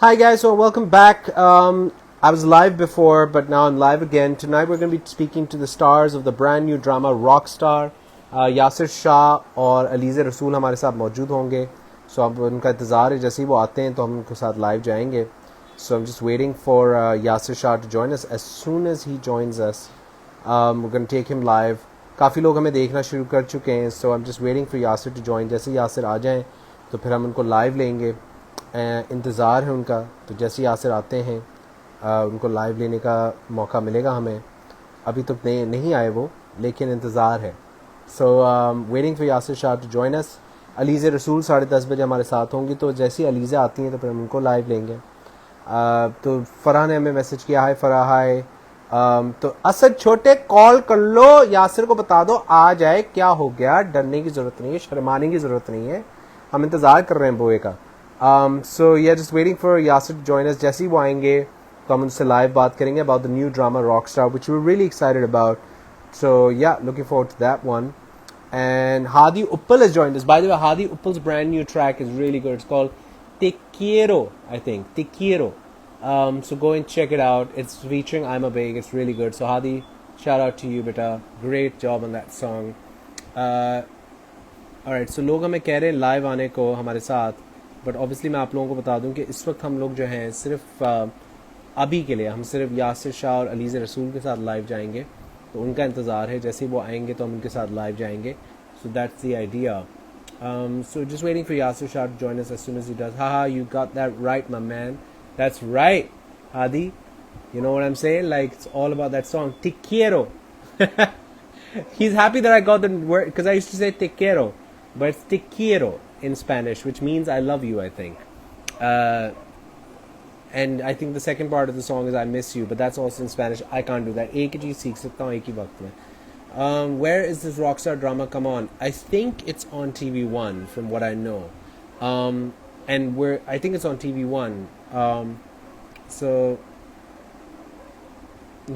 Hi guys, so welcome back. I was live before, but now I'm live again. Tonight we're going to be speaking to the stars of the brand new drama Rockstar. Yasir Shah और अलीज़ रसूल हमारे साथ मौजूद होंगे. So अब उनका इंतज़ार है, जैसे ही वो आते हैं तो हम उनके साथ लाइव जाएंगे. So I'm just waiting for Yasir Shah to join us. As soon as he joins us, we're going to take him live. काफ़ी लोग हमें देखना शुरू कर चुके हैं. So I'm just waiting for Yasir to join. जैसे यासिर आ जाएं तो फिर हम उनको लाइव लेंगे. इंतज़ार है उनका, तो जैसे यासिर आते हैं उनको लाइव लेने का मौका मिलेगा हमें. अभी तो नहीं आए वो, लेकिन इंतज़ार है. So waiting for Yasir Shah to join us. Alize Rasool 10:30 बजे हमारे साथ होंगी, तो जैसे ही अलीज़ा आती हैं तो फिर हम उनको लाइव लेंगे. तो फ़राह ने हमें मैसेज किया, हाय फ़राह हाय. तो असद छोटे कॉल कर लो, यासिर को बता दो आ जाए. क्या हो गया, डरने की ज़रूरत नहीं है, शर्माने की ज़रूरत नहीं है, हम इंतज़ार कर रहे हैं बोए का. So yeah, just waiting for Yasir to join us. जैसे ही वो आएंगे तो हम उनसे लाइव बात करेंगे about the new drama Rockstar, which we're really excited about. So yeah, looking forward to that one. And Hadi Uppal has joined us. By the way, Hadi Uppal's brand new track is really good. It's called Te Quiero, I think. Te Quiero. So go and check it out. It's featuring I'm a Big. It's really good. So Hadi, shout out to you, beta. Great job on that song. Alright, so लोग हमें कह रहे हैं live आने को हमारे साथ, but obviously मैं आप लोगों को बता दूं कि इस वक्त हम लोग जो हैं सिर्फ अभी के लिए हम सिर्फ यासिर शाह और अलीज़ रसूल के साथ लाइव जाएंगे. तो उनका इंतज़ार है, जैसे ही वो आएंगे तो हम उनके साथ लाइव जाएंगे. So that's the idea. So just waiting for Yasir Shah to join us as soon as he does. Ha you got that right my man. That's right Hadi. You know what I'm saying? Like, it's all about that song, Te Quiero. He's happy that I got the word, because I used to say Te Quiero, but it's Te Quiero in Spanish, which means I love you, I think. And I think the second part of the song is I miss you, but that's also in Spanish. I can't do that. एक ही चीज़ सीख सकता हूँ एक ही वक्त में. Where is this Rockstar drama come on? I think it's on TV1 from what I know. And I think it's on TV1. So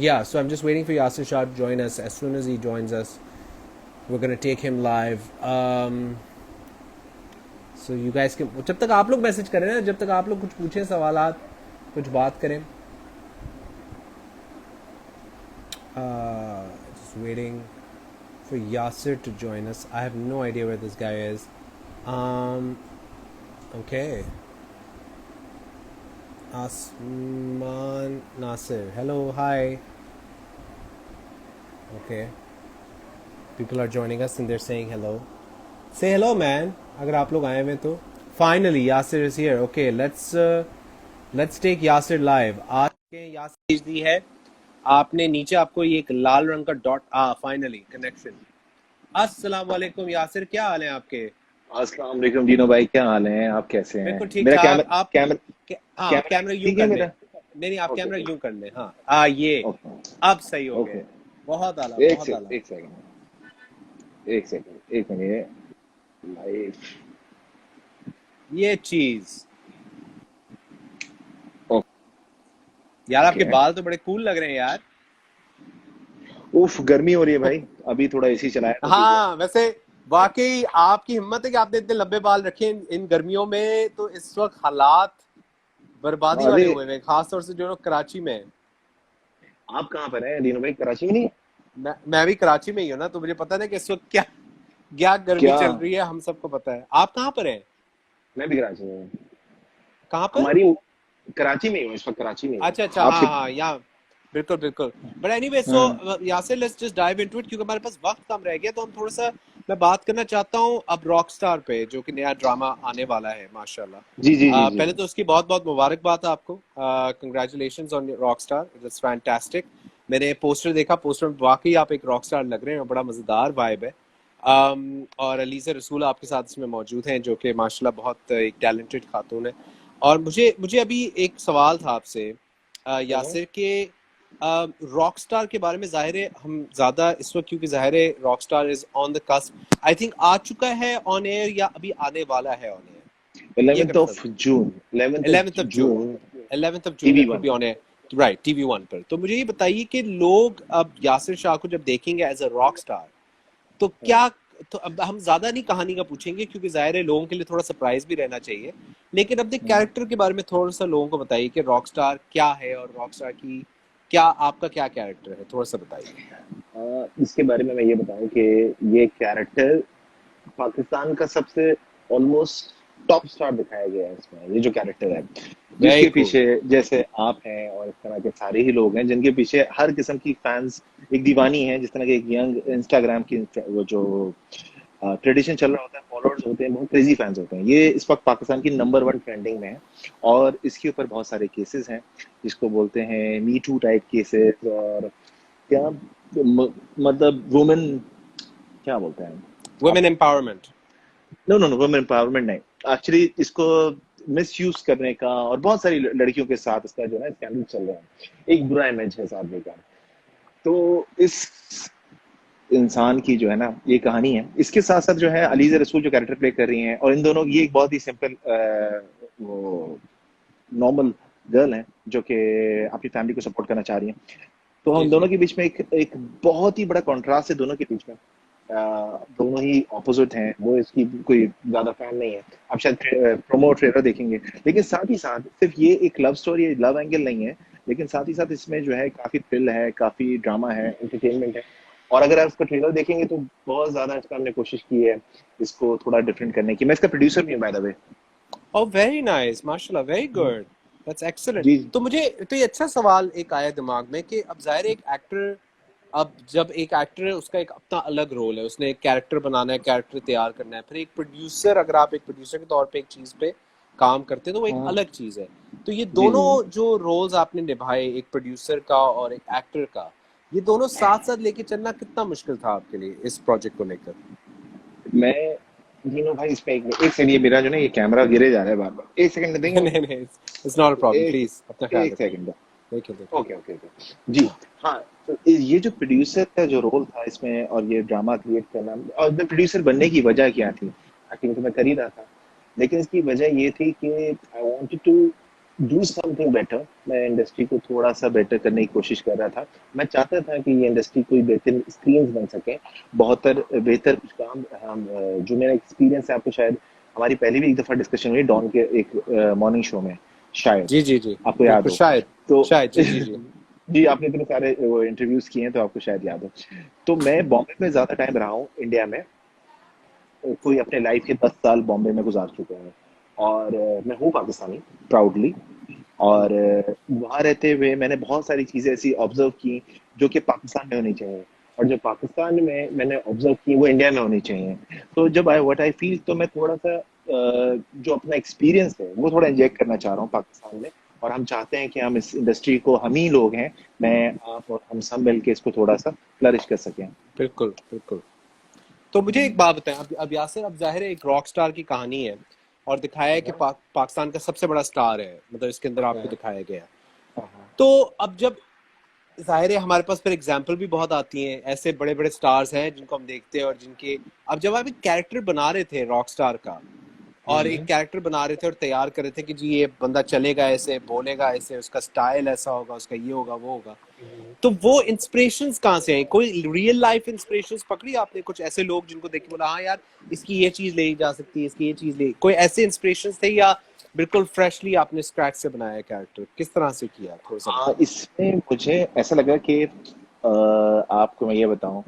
yeah, so I'm just waiting for Yasir Shah to join us. As soon as he joins us, we're going to take him live. So you guys can, जब तक आप लोग message करें ना, जब तक आप लोग कुछ पूछें, सवालात, कुछ बात करें. Just waiting for Yasir to join us. I have no idea where this guy is. Okay. Asman Nasir. Hello, hi. Okay. People are joining us and they're saying hello. Say hello, man. अगर आप लोग आए हुए तो. Finally, Yasir is here. Okay, let's take Yasir live. आज के यासिर भेज दी है आपने. नीचे आपको ये एक लाल रंग का डॉट. Finally connection. अस्सलाम वालेकुम यासिर, क्या हाल है आपके? अस्सलाम वालेकुम दीनो भाई, क्या हाल है? आप कैसे हैं? बिल्कुल ठीक मेरा ठाक. आप कैमरा यूं ठीक कर है लें. मेरा? नहीं आप ओके कैमरा ओके यूं कर लें. हाँ ये ओके अब सही हो ओके. गए. बहुत आला, एक बहुत आला. सेकंड एक मिनट लाइव. ये चीज यार, आपके बाल तो बड़े कूल लग रहे हैं यार. उफ, गर्मी हो रही है भाई, अभी थोड़ा एसी चलाया तो ठीक है. हाँ वैसे वाकई आपकी हिम्मत है कि आपने इतने लंबे बाल रखे इन गर्मियों में. तो इस वक्त हालात बर्बादी वाले अरे हुए हैं, खासतौर से जो लोग कराची में हैं. आप कहाँ पर हैं दीनो भाई? कराची में नहीं? मैं भी कराची में ही हूँ ना, तो मुझे पता है कि इस वक्त क्या क्या गर्मी क्या? चल रही है, हम सबको पता है. आप कहाँ पर हैं? मैं भी कराची में हूँ. कहाँ पर? हमारी कराची में ही हूँ इस वक्त, कराची में ही हूँ. अच्छा आपसे हाँ यहाँ. बिल्कुल बिल्कुल. बट एनीवे, सो हाँ Yasir, let's just dive into it, क्योंकि हमारे पास वक्त कम रह गया. तो हम थोड़ा सा, मैं बात करना चाहता हूँ अब रॉकस्टार पे, जो कि नया ड्रामा आने वाला है माशाल्लाह. जी जी जी जी. पहले तो उसकी बहुत बहुत मुबारकबाद आपको. Congratulations on Rockstar, it's fantastic. मैंने पोस्टर देखा, पोस्टर में वाकई आप एक रॉकस्टार लग रहे हैं, बड़ा मज़ेदार वाइब है. और अलीज़ रसूल आपके साथ इसमें मौजूद हैं, जो कि माशाल्लाह बहुत एक टैलेंटेड खातून है. और मुझे अभी एक सवाल था आपसे यासिर के, रॉकस्टार के बारे में. ज़ाहिर है हम ज़्यादा इस वक्त, क्योंकि ज़ाहिर है rockstar is on the cusp, I think आ चुका है ऑन एयर या अभी आने वाला है ऑन एयर. ये 11th of June 11th of June. 11th of June it will TV1. Be on air, right, TV1 पर. तो मुझे ये बताइए कि लोग अब यासिर शाह को जब देखेंगे एज अ रॉक स्टार, तो क्या तो अब हम ज्यादा नहीं कहानी का पूछेंगे क्योंकि जाहिर है लोगों के लिए थोड़ा सरप्राइज भी रहना चाहिए, लेकिन अपने हम्म। कैरेक्टर के बारे में थोड़ा सा लोगों को बताइए कि रॉकस्टार क्या है और रॉकस्टार की क्या आपका क्या कैरेक्टर है, थोड़ा सा बताइए। इसके बारे में मैं ये बताऊं कि ये कैरेक्टर पाकिस्तान का सबसे ऑलमोस्ट टॉप स्टार दिखाया गया है इसमें, ये जो कैरेक्टर है, वेरी जिसके कूल। पीछे जैसे आप हैं और इस तरह के सारे ही लोग हैं जिनके पीछे हर किस्म की फैंस एक दीवानी है, जिस तरह के एक यंग इंस्टाग्राम की वो जो ट्रेडिशन चल रहा होता है, फॉलोअर्स होते हैं, बहुत क्रेजी फैंस होते हैं। ये इस वक्त पाकिस्तान की नंबर वन ट्रेंडिंग में है और इसके ऊपर बहुत सारे केसेस हैं जिसको बोलते हैं मी टू टाइप केसेस, और क्या मतलब वुमेन क्या बोलते हैं आप, women empowerment. No no no women empowerment नहीं, एक्चुअली इसको मिस यूज करने का और बहुत सारी लड़कियों के साथ इसका जो है स्कैंडल चल रहा है, एक बुरा इमेज है साथ का। तो इस इंसान की जो है ना ये कहानी है, इसके साथ साथ जो है अलीज़ा रसूल जो कैरेक्टर प्ले कर रही हैं, और इन दोनों ये एक बहुत ही सिंपल वो नॉर्मल गर्ल है जो कि अपनी फैमिली को सपोर्ट करना चाह रही है। तो जी हम जी। दोनों के बीच में एक बहुत ही बड़ा कॉन्ट्रास्ट है दोनों के बीच में। दोनों ही ऑपोजिट हैं, वो इसकी कोई ज्यादा फैन नहीं है, आप शायद प्रोमो ट्रेलर देखेंगे। लेकिन साथ ही साथ सिर्फ ये एक लव स्टोरी, लव एंगल नहीं है, लेकिन साथ ही साथ इसमें जो है काफी थ्रिल है, काफी ड्रामा है, एंटरटेनमेंट है। और अगर आप इसका ट्रेलर देखेंगे तो बहुत ज्यादा इसका हमने कोशिश की है इसको थोड़ा डिफरेंट करने की। मैं इसका प्रोड्यूसर भी हूँ by the way. Oh very nice, माशाल्लाह, वेरी गुड, दैट्स एक्सीलेंट। जी। तो मुझे तो ये अच्छा सवाल एक आया दिमाग में कि अब जाहिर है एक एक्टर, अब जब एक एक्टर है उसका एक अपना अलग रोल है, उसने एक कैरेक्टर बनाना है, कैरेक्टर तैयार करना है, फिर एक प्रोड्यूसर, अगर आप एक प्रोड्यूसर के तौर पे एक चीज पे काम करते हैं तो वो एक हाँ। अलग चीज है। तो ये जी दोनों जी जो रोल्स आपने निभाए, एक प्रोड्यूसर का और एक एक्टर का, ये दोनों साथ साथ लेके चलना कितना मुश्किल था आपके लिए इस प्रोजेक्ट को लेकर? मैं जीनो भाई इसमें एक सेकंड, ये मेरा जो ना ये कैमरा गिरे जा रहा है बार बार, एक सेकंड देंगे नहीं मुझे? नहीं, इट्स नॉट अ प्रॉब्लम, एक प्लीज अपना ख्याल एक रखिए। सेकंड का। देखिए देखिए। ओके ओके ओके जी। हाँ, तो ये जो प्रोड्यूसर का जो रोल था इसमें और ये ड्रामा क्रिएट करना, और मैं प्रोड्यूसर बनने की वजह क्या थी, एक्टिंग तो मैं कर ही रहा था, लेकिन इसकी वजह ये थी कि I wanted to do something better. मैं इंडस्ट्री को थोड़ा सा बेटर करने की कोशिश कर रहा था। मैं चाहता था कि ये इंडस्ट्री कोई बेहतर स्क्रीन बन सके, बहुत बेहतर कुछ काम हम जो मेरा एक्सपीरियंस है, आपको शायद हमारी पहले भी एक दफा डिस्कशन हुई डॉन के एक मॉर्निंग शो में, शायद जी जी जी। आपको याद बिल्कुल, हो। शायद। तो शायद, जी जी जी। जी, आपने इतने सारे वो इंटरव्यूज किए हैं तो आपको शायद याद हो। तो मैं बॉम्बे में ज्यादा टाइम रहा हूँ इंडिया में, कोई अपने लाइफ के 10 साल बॉम्बे में गुजार चुका हूँ, और मैं हूँ पाकिस्तानी प्राउडली। और वहाँ रहते हुए मैंने बहुत सारी चीजें ऐसी ऑब्जर्व की जो कि पाकिस्तान में होनी चाहिए, और जो पाकिस्तान में मैंने ऑब्जर्व की वो इंडिया में होनी चाहिए। तो जब आई व्हाट आई फील, तो मैं थोड़ा सा जो अपना एक्सपीरियंस है वो थोड़ा इंजेक्ट करना चाह रहा हूँ पाकिस्तान में। और हम चाहते हैं कि हम इस इंडस्ट्री को, हम ही लोग हैं, मैं आप और हम सब मिलके इसको थोड़ा सा फ्लरिश कर सकें। बिल्कुल बिल्कुल। तो मुझे एक बात बताएं, अब यासिर, अब जाहिर है एक रॉक स्टार की कहानी है और दिखाया है कि पाकिस्तान का सबसे बड़ा स्टार है, मतलब इसके अंदर आपको दिखाया गया है। तो अब जब जाहिर है हमारे पास फिर एग्जाम्पल भी बहुत आती हैं, ऐसे बड़े बड़े स्टार्स हैं जिनको हम देखते हैं और जिनके, अब जब आप एक कैरेक्टर बना रहे थे रॉक स्टार का और एक कैरेक्टर बना रहे थे और तैयार कर रहे थे कि जी ये बंदा चलेगा ऐसे, बोलेगा ऐसे, उसका स्टाइल ऐसा होगा, उसका ये होगा वो होगा, तो वो इंस्पिरेशंस कहाँ से आई? कोई रियल लाइफ इंस्पिरेशंस पकड़ी आपने, कुछ ऐसे लोग जिनको देख के बोला हाँ यार इसकी ये चीज ले जा सकती है, इसकी ये चीज ले, कोई ऐसे इंस्पिरेशंस थे, या बिल्कुल फ्रेशली आपने स्क्रैच से बनाया कैरेक्टर, किस तरह से किया, थोड़ा सा हाँ, बताइए। इसमें मुझे ऐसा लगा कि आपको मैं ये बताऊं,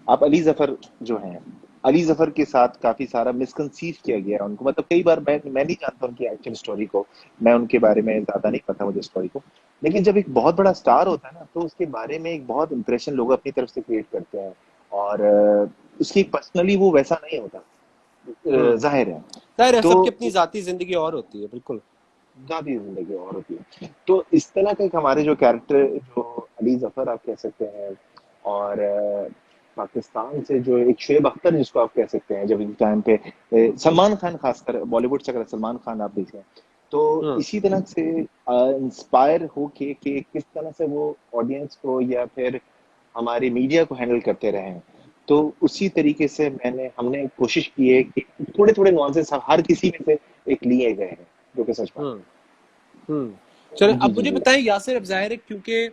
आप अली जफर जो हैं, अली जफर के साथ काफी सारा मिसकंसीव किया गया है उनको, मतलब कई बार मैं नहीं जानता उनकी एक्चुअल स्टोरी को, मैं उनके बारे में ज्यादा नहीं पता मुझे स्टोरी को। लेकिन जब एक बहुत बड़ा स्टार होता है ना तो उसके बारे में एक बहुत इंप्रेशन लोग अपनी तरफ से क्रिएट करते हैं, और उसकी पर्सनली वो वैसा नहीं होता, जाहिर है। जाहिर है तो सबकी अपनी जाती जिंदगी और होती है, बिल्कुल। जाती जिंदगी और होती है। तो इस तरह का एक हमारे जो कैरेक्टर, जो अली जफर आप कह सकते हैं, और पाकिस्तान से जो एक शुएब अख्तर जिसको आप कह सकते हैं, जब एक टाइम पे सलमान खान, खासकर बॉलीवुड से अगर सलमान खान आप देखें, तो हम्म इसी तरह से इंस्पायर हो के किस तरह से वो ऑडियंस को या फिर हमारे मीडिया को हैंडल करते रहे हैं, तो उसी तरीके से हमने कोशिश की है कि थोड़े थोड़े नुआंसेस हर किसी में से एक लिए गए हैं, जो कि सच बात हम्म हम्म। चलो है। जी अब जी मुझे जी। बताएं यासिर, अब जाहिर है क्योंकि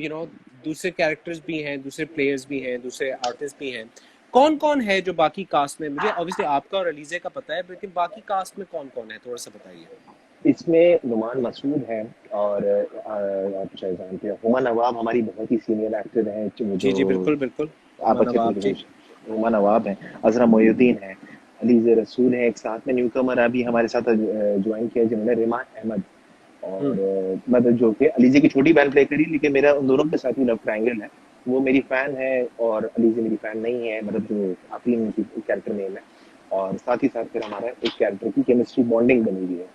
यू नो दूसरे कैरेक्टर्स भी हैं, दूसरे प्लेयर्स भी हैं, दूसरे आर्टिस्ट भी हैं, कौन कौन है जो बाकी कास्ट में? मुझे ऑब्वियसली आपका और अलीजे का पता है, लेकिन बाकी कास्ट में कौन कौन है, थोड़ा सा बताइए। इसमें नुमान मसूद है, और आप शायद जानते हैं हुमा नवाब, हमारी बहुत ही सीनियर एक्टर हैं जी जो जी, बिल्कुल बिल्कुल। आप उमा अच्छे नवाब तरीके जी। से, हुमा नवाब है, अजरा मोयुद्दीन है, अलीज़ रसूल है, एक साथ में न्यू कमर अभी हमारे साथ ज्वाइन किया जिन्होंने रिमा अहमद, और हम्म। मतलब जो कि अलीज़े की छोटी बहन प्ले करी, लेकिन मेरा उन दोनों के साथ ही लव ट्रायंगल है। वो मेरी फैन है और अलीज़े मेरी फैन नहीं है, मतलब जो आफरीन उनकी कैरेक्टर नेम है, और साथ ही साथ फिर हमारा एक कैरेक्टर की केमिस्ट्री बॉन्डिंग बनी हुई है।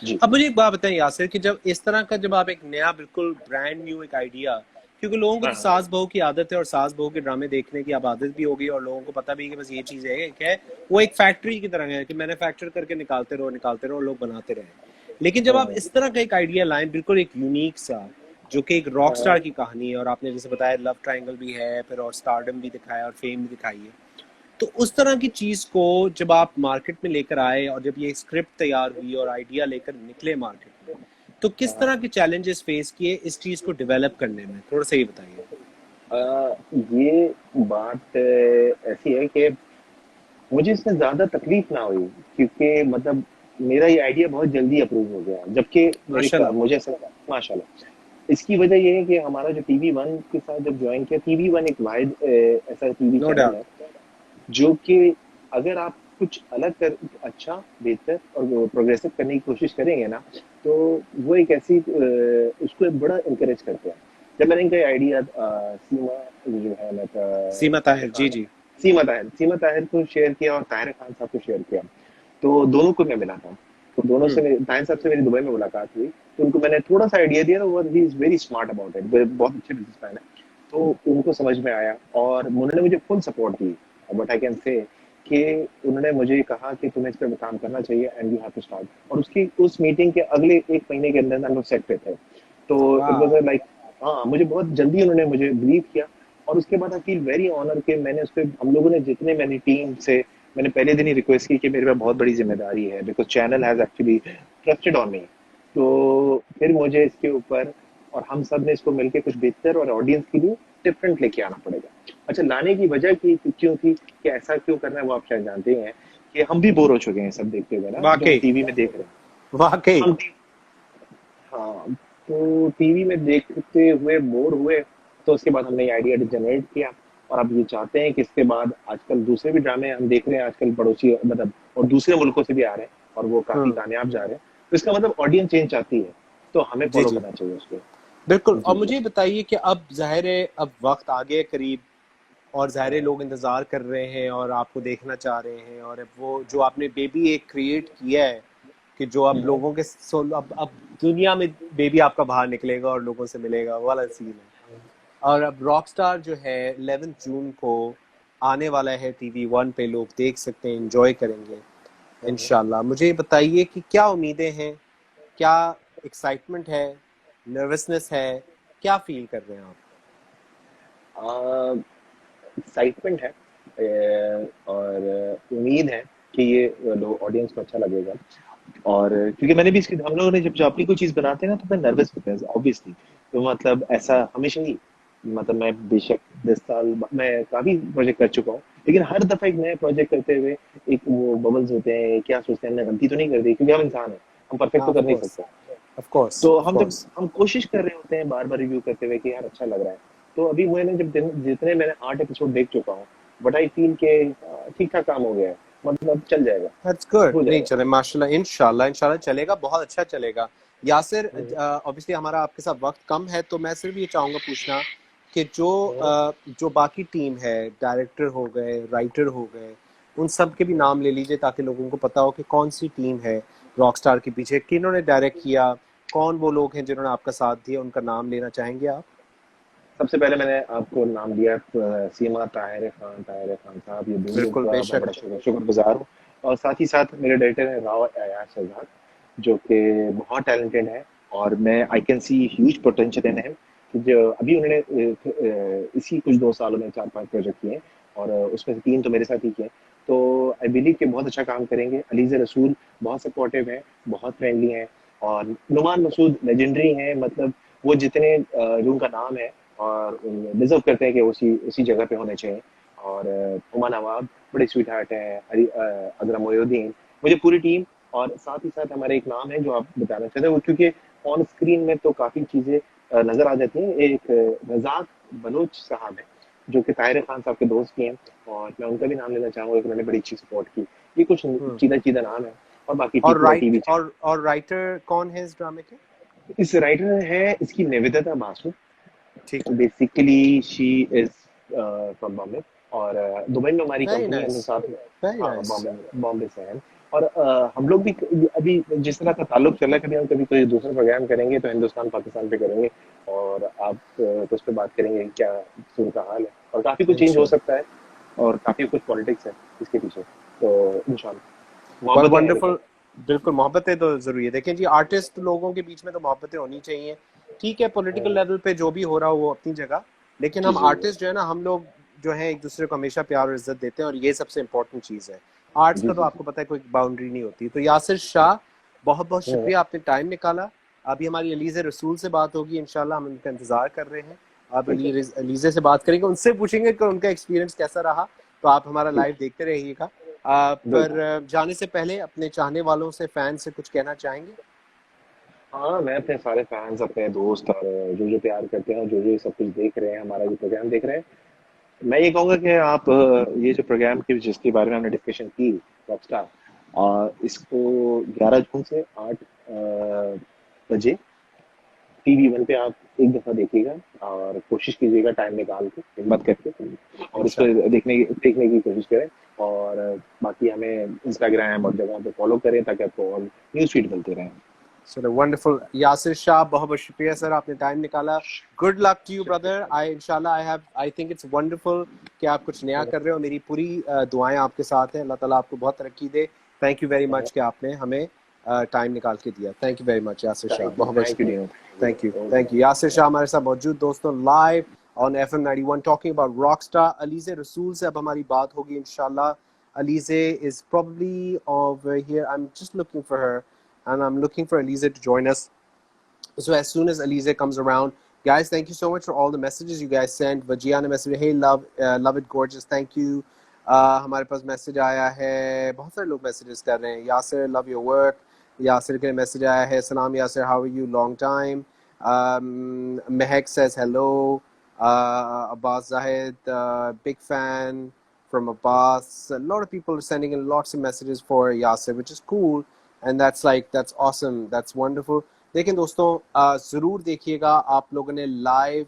जी। अब मुझे एक बात बताएं यासिर, कि जब इस तरह का, जब आप एक नया बिल्कुल ब्रांड न्यू एक आइडिया, क्योंकि लोगों को हाँ तो हाँ। सास बहू की आदत है और सास बहू के ड्रामे देखने की अब आदत भी हो गई, और लोगों को पता भी है कि बस ये चीज़ है कि है, वो एक फैक्ट्री की तरह है कि मैन्युफैक्चर करके निकालते रहो, लोग बनाते रहे। लेकिन जब आप इस तरह का एक आइडिया लाएं, बिल्कुल एक यूनिक सा, जो कि एक रॉक हाँ, स्टार की कहानी है, और आपने जैसे बताया लव ट्रायंगल भी है, फिर और स्टारडम भी दिखाया और फेम भी दिखाई है, तो उस तरह की चीज को जब आप मार्केट में लेकर आए और जब ये स्क्रिप्ट तैयार हुई और आइडिया लेकर निकले मार्केट में, तो किस हाँ। तरह के चैलेंजेस फेस किए इस चीज को डेवलप करने में, थोड़ा सा ये बताइए। ये बात ऐसी है कि मुझे इसमें ज़्यादा तकलीफ ना हुई, क्योंकि मतलब मेरा ये आइडिया बहुत जल्दी अप्रूव हो गया, जबकि माशाल्लाह। मुझे ऐसा लगा, माशाल्लाह। इसकी वजह ये है कि हमारा जो टीवी वन के साथ जब ज्वाइन किया, टीवी वन एक वाइड ऐसा टीवी नो चैनल डाउट। है जो कि अगर आप कुछ अलग कर, अच्छा, बेहतर और प्रोग्रेसिव करने की कोशिश करेंगे ना, तो वो एक ऐसी उसको एक बड़ा इंकरेज करते हैं। जब मैंने इनका आइडिया सीमा जो है ना सीमा ताहिर ताहिर, जी खान, जी। सीमा ताहिर को शेयर किया और ताहिर खान साहब को शेयर किया, तो दोनों को मैं मिला था। तो दोनों से हम्म। ताहिर साहब से मेरी दुबई में मुलाकात हुई, तो उनको मैंने थोड़ा सा आइडिया दिया, तो he is very smart about it, बहुत अच्छे बिजनेसमैन है। तो उनको समझ में आया और उन्होंने मुझे full support the. But I can say कि उन्होंने मुझे कहा कि तुम्हें इस पर काम करना चाहिए and you have to start, और उसकी उस मीटिंग के अगले एक महीने के अंदर हम लोग सेट पे थे। तो इट वाह। वाज लाइक, हाँ, मुझे बहुत जल्दी उन्होंने मुझे बिलीव किया, और उसके बाद आई फील वेरी ऑनर कि मैंने उस पर, हम लोगों ने जितने, मैंने टीम से, मैंने पहले दिन ही रिक्वेस्ट की कि मेरे पे बहुत बड़ी जिम्मेदारी है, because channel has actually trusted on me. तो फिर मुझे इसके ऊपर, और हम सब ने इसको मिलकर कुछ बेहतर और ऑडियंस के लिए डिफरेंट लेके आना पड़ेगा। अच्छा, लाने की वजह की क्यों थी, कि ऐसा क्यों करना है वो आप शायद जानते ही हैं, कि हम भी बोर हो चुके हैं सब देखते हुए ना, जो हम वाकई। टीवी में देख रहे हैं। वाकई। हम हाँ, तो टीवी में देखते हुए बोर हुए, तो उसके बाद हमने ये आइडिया जनरेट किया, और अब ये चाहते हैं कि इसके बाद आजकल दूसरे भी ड्रामे हम देख रहे हैं, आजकल पड़ोसी मतलब और दूसरे मुल्कों से भी आ रहे हैं, और वो काफी हम्म। कामयाब जा रहे हैं। तो इसका मतलब ऑडियंस चेंज चाहती है, तो हमें जी फॉलो जी, करना चाहिए उसको। बिल्कुल। और जी जी। मुझे बताइए कि अब जाहिर है अब वक्त आ गया करीब, और ज़ाहिर है लोग इंतज़ार कर रहे हैं और आपको देखना चाह रहे हैं, और अब वो जो आपने बेबी एक क्रिएट किया है, कि जो अब हम्म। लोगों के अब दुनिया में बेबी आपका बाहर निकलेगा और लोगों से मिलेगा, वो वाला सीन है। और अब रॉकस्टार जो है 11 जून को आने वाला है, टीवी वन पे लोग देख सकते हैं, एंजॉय करेंगे हम्म। इंशाल्लाह। मुझे ये बताइए कि क्या उम्मीदें हैं, क्या एक्साइटमेंट है, नर्वसनेस है, क्या फील कर रहे हैं आप? एक्साइटमेंट है, और उम्मीद है कि ये लोग, ऑडियंस को अच्छा लगेगा। और क्योंकि मैंने भी इसकी, हम लोगों ने जब अपनी कोई चीज बनाते हैं ना, तो मैं नर्वस होता है ऑब्वियसली। तो मतलब ऐसा हमेशा ही, मतलब मैं बेशक 10 साल मैं काफी प्रोजेक्ट कर चुका हूँ, लेकिन हर दफा एक नया प्रोजेक्ट करते हुए एक वो बबल्स होते हैं, क्या सोचते हैं, हमने गलती तो नहीं कर दी, क्योंकि हम इंसान हैं, हम परफेक्ट हाँ, तो ऑफ कर नहीं कोर्स। सकते। Of course. तो ऑफ हम जब कोर्स। हम कोशिश कर रहे होते हैं बार बार रिव्यू करते हुए कि यार अच्छा लग रहा है, तो अभी मैंने जब जितने मैंने 8 एपिसोड देख चुका हूँ, बट आई फील के ठीक ठाक काम हो गया है, मतलब चल जाएगा, दैट्स गुड। हो नहीं जाएगा। चले, माशाल्लाह, इंशाल्लाह इंशाल्लाह चलेगा, बहुत अच्छा चलेगा। यासिर, हम्म। ऑब्वियसली हमारा आपके साथ वक्त कम है, तो मैं सिर्फ ये चाहूंगा पूछना कि हम्म। जो बाकी टीम है, डायरेक्टर हो गए, राइटर हो गए, उन सब के भी नाम ले लीजिए, ताकि लोगों को पता हो कि कौन सी टीम है रॉकस्टार के पीछे, किन्होंने डायरेक्ट किया, कौन वो लोग हैं जिन्होंने आपका साथ दिया, उनका नाम लेना चाहेंगे आप? सबसे पहले मैंने आपको नाम दिया सीमा ताहिर खान साहब, ये दोनों बिल्कुल, का मैं बेशक। बड़ा शुक्रगुजार हूँ। और साथ ही साथ मेरे डायरेक्टर हैं राव अयाज शहजाद, जो कि बहुत टैलेंटेड है, और मैं I can see huge potential in him, कि जो अभी उन्होंने इसी कुछ 2 सालों में 4-5 प्रोजेक्ट किए हैं, और उसमें से 3 तो मेरे साथ ही किए हैं। तो आई बिलीव कि बहुत अच्छा काम करेंगे। अलीज़ रसूल बहुत सपोर्टिव है, बहुत फ्रेंडली हैं, और नुमान मसूद लेजेंडरी हैं, मतलब वो जितने जो उनका नाम है, और डिजर्व करते हैं कि उसी उसी जगह पे होने चाहिए। और हुमा नवाब बड़े स्वीट हार्ट हैं, अकरम मोहिउद्दीन, मुझे पूरी टीम, और साथ ही साथ हमारा एक नाम है जो आप बताना चाहते हैं वो, क्योंकि ऑन स्क्रीन में तो काफ़ी चीज़ें नज़र आ जाती हैं। एक रज़ाक बलूच साहब हैं, जो कि ताहिर खान साहब के दोस्त भी हैं, और मैं उनका भी नाम लेना चाहूँगा कि उन्होंने बड़ी अच्छी सपोर्ट की। ये कुछ हम्म। चीदा-चीदा नाम है, और बाकी टी टीवी चैनल। और राइटर कौन है इस ड्रामे के? इस राइटर है इसकी निवेदिता बासु। ठीक है। Basically she is from Bombay, और दुबई में हमारी वेरी कंपनी है, हम लोग नाइस, साथ में। वेरी हाँ, नाइस। बॉम्बे बॉम्बे से हैं। और हम लोग भी अभी जिस तरह का ताल्लुक चल रहा है, कभी हम कभी कोई दूसरा प्रोग्राम करेंगे तो हिंदुस्तान पाकिस्तान पे करेंगे, और आप तो उस पर बात करेंगे कि क्या सूरत हाल है, और काफ़ी कुछ चेंज हो इंशाल्लाह। सकता है, और काफ़ी कुछ पॉलिटिक्स है इसके पीछे। तो इंशाल्लाह वेल मोहब्बतें हैं वंडरफुल। लेकिन। बिल्कुल, मोहब्बतें तो ज़रूरी है। देखें जी, आर्टिस्ट लोगों के बीच में तो मोहब्बतें होनी चाहिए। ठीक है, पॉलिटिकल लेवल पे जो भी हो रहा हो वो अपनी जगह, लेकिन जी हम जी आर्टिस्ट जो है ना, हम लोग जो है एक दूसरे को हमेशा प्यार और इज्जत देते हैं, और ये सबसे इम्पोर्टेंट चीज़ है। आर्ट्स जी का तो जी आपको पता है कोई बाउंड्री नहीं होती। तो यासिर शाह, बहुत बहुत जी। शुक्रिया, आपने टाइम निकाला। अभी हमारी अलीज़े रसूल से बात होगी इंशाल्लाह, हम उनका इंतज़ार कर रहे हैं। अब ठीक है। अलीज़े से बात करेंगे, उनसे पूछेंगे कि उनका एक्सपीरियंस कैसा रहा। तो आप हमारा ठीक लाइव है, देखते रहिएगा। पर बिल्कुल। जाने से पहले अपने चाहने वालों से, फैन से कुछ कहना चाहेंगे? हाँ, मैं अपने सारे फैन्स, अपने दोस्त, और जो प्यार करते हैं, जो सब कुछ देख रहे हैं, हमारा जो प्रोग्राम देख रहे हैं, मैं ये कहूँगा कि आप ये जो प्रोग्राम की जिसके बारे में हमने डिस्कशन की, रॉकस्टार, इसको 11 जून से 8 बजे टीवी वन पे आप एक दफ़ा देखिएगा, और कोशिश कीजिएगा टाइम निकाल के, हिम्मत करके, और उसको इंशाल्लाह। देखने की कोशिश करें। और बाकी हमें इंस्टाग्राम और जगहों पे फॉलो करें, ताकि आपको और न्यूज़ फीड मिलते रहें। चलो वंडरफुल। यासिर शाह, बहुत बहुत शुक्रिया सर, आपने टाइम निकाला। Good luck to you brother. I इंशाल्लाह, आई थिंक इट्स वंडरफुल कि आप कुछ नया कर रहे हो। मेरी पूरी दुआएं आपके साथ हैं। अल्लाह ताला आपको बहुत तरक्की दे। थैंक यू वेरी मच कि आपने हमें टाइम निकाल के दिया। Thank you very much Yasir Shah, बहुत बहुत थैंक यू शुक्रिया। Dino, thank you, okay. Thank you. Yasir Shah हमारे साथ मौजूद दोस्तों, live on FM 91 talking about Rockstar. Alizeh रसूल से अब हमारी बात होगी इंशाल्लाह। Alize is probably over here. I'm just looking for her, and I'm looking for Alize to join us. So as soon as Alize comes around, guys, thank you so much for all the messages you guys sent. Vajiana message, hey love, love it gorgeous, thank you. हमारे पास message आया है, बहुत सारे लोग messages कर रहे हैं। Yasir, love your work. Yasir के मैसेज आया है, सलाम Yasir, how are you, long time. Mehak says hello. Abbas Zahid, big fan from Abbas. A lot of people are sending in lots of messages for Yasir, which is cool, and that's awesome, that's wonderful. लेकिन दोस्तों, ज़रूर देखिएगा, आप लोगों ने live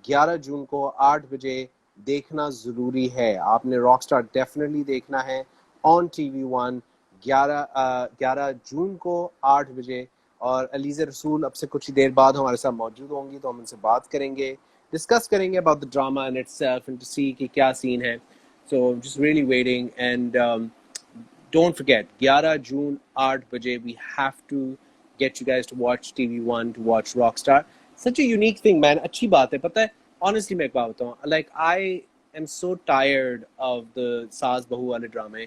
11 जून को 8 बजे देखना ज़रूरी है। आपने रॉकस्टार डेफिनेटली देखना है ऑन TV1 11 जून को 8 बजे। और अलीज़े रसूल अब से कुछ ही देर बाद हमारे साथ मौजूद होंगी, तो हम उनसे बात करेंगे, डिस्कस करेंगे about the drama in itself and to see कि क्या सीन है। So just really waiting and don't forget 11 June 8 बजे we have to get you guys to watch TV1 to watch Rockstar. Such a unique thing, man. अच्छी बात है, पता है, honestly मैं एक बात बताऊँ, like I am so tired of the सास बहू वाले ड्रामे।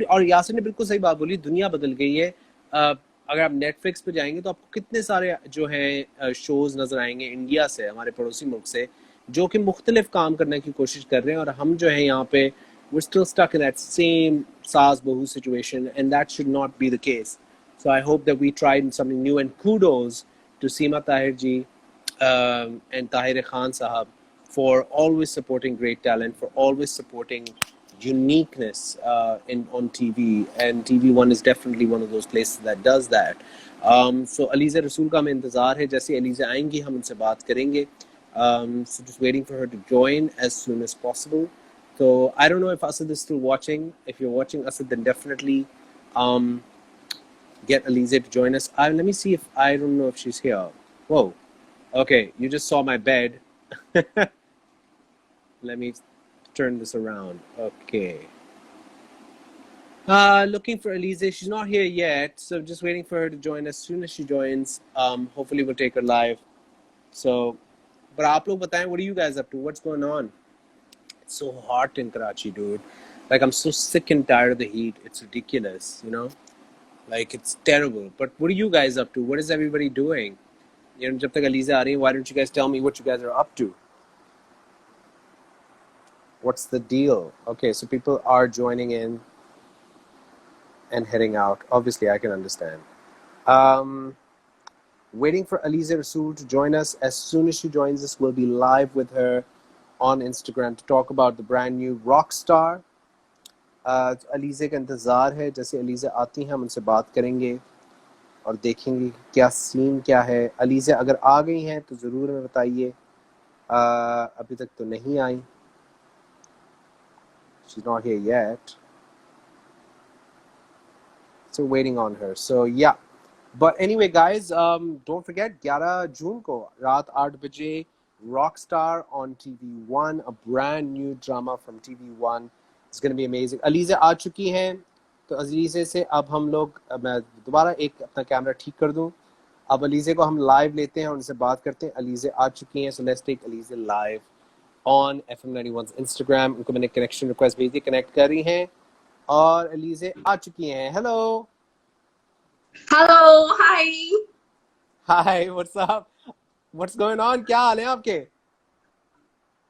और यासिर ने बिल्कुल सही बात बोली, दुनिया बदल गई है। अगर आप नेटफ्लिक्स पे जाएंगे तो आपको कितने सारे जो हैं शोज नजर आएंगे इंडिया से, हमारे पड़ोसी मुल्क से, जो कि मुख्तलिफ काम करने की कोशिश कर रहे हैं, और हम जो है यहाँ पे we're still stuck in that same Saas Bahu situation, and that should not be the case. So I hope that we tried something new, and kudos to Seema Tahir ji and Tahir Khan Sahab for always supporting great talent, for always supporting uniqueness in on TV, and TV1 is definitely one of those places that does that. So Alize Rasool का हमें इंतज़ार है, जैसे Alize आएंगी हम उनसे बात करेंगे. So just waiting for her to join as soon as possible. So I don't know if Asad is still watching. If you're watching Asad, then definitely um, get Alize to join us. Let me see if I don't know if she's here. Whoa. Okay, you just saw my bed. Let me turn this around. Okay. Looking for Alize. She's not here yet, so just waiting for her to join. As soon as she joins, hopefully we'll take her live. So, but aap log bataएं, what are you guys up to? What's going on? It's so hot in Karachi, dude. Like, I'm so sick and tired of the heat. It's ridiculous, you know? Like, it's terrible. But what are you guys up to? What is everybody doing? You know, jab tak Alize aa rahi hai, why don't you guys tell me what you guys are up to? What's the deal? Okay, so people are joining in and heading out. Obviously, I can understand. Um, Waiting for Alize Rasool to join us. As soon as she joins us, we'll be live with her on Instagram to talk about the brand new Rockstar. तो अलीज़े का इंतज़ार है, जैसे अलीज़े आती हैं हम उनसे बात करेंगे और देखेंगे क्या सीन क्या है. अलीज़े अगर आ गई हैं तो ज़रूर हमें बताइए. अभी तक तो नहीं आई. She's not here yet. So waiting on her. So yeah. But anyway, guys, don't forget 11 जून को रात 8 बजे Rockstar on TV1, a brand new drama from TV1. It's going to be amazing. Alizeh आ चुकी हैं, तो अलीज़े से अब हम लोग, मैं दोबारा एक अपना कैमरा ठीक कर दूं. अब अलीज़े को हम लाइव लेते हैं और उनसे बात करते हैं. अलीज़े आ चुकी हैं, so let's take Alizeh live on FM91's Instagram. उनको मैंने कनेक्शन रिक्वेस्ट भेज दी, कनेक्ट कर रही हैं और अलीज़े आ चुकी हैं. Hello. Hello, hi. Hi, what's up? What's going on? क्या हाल है आपके?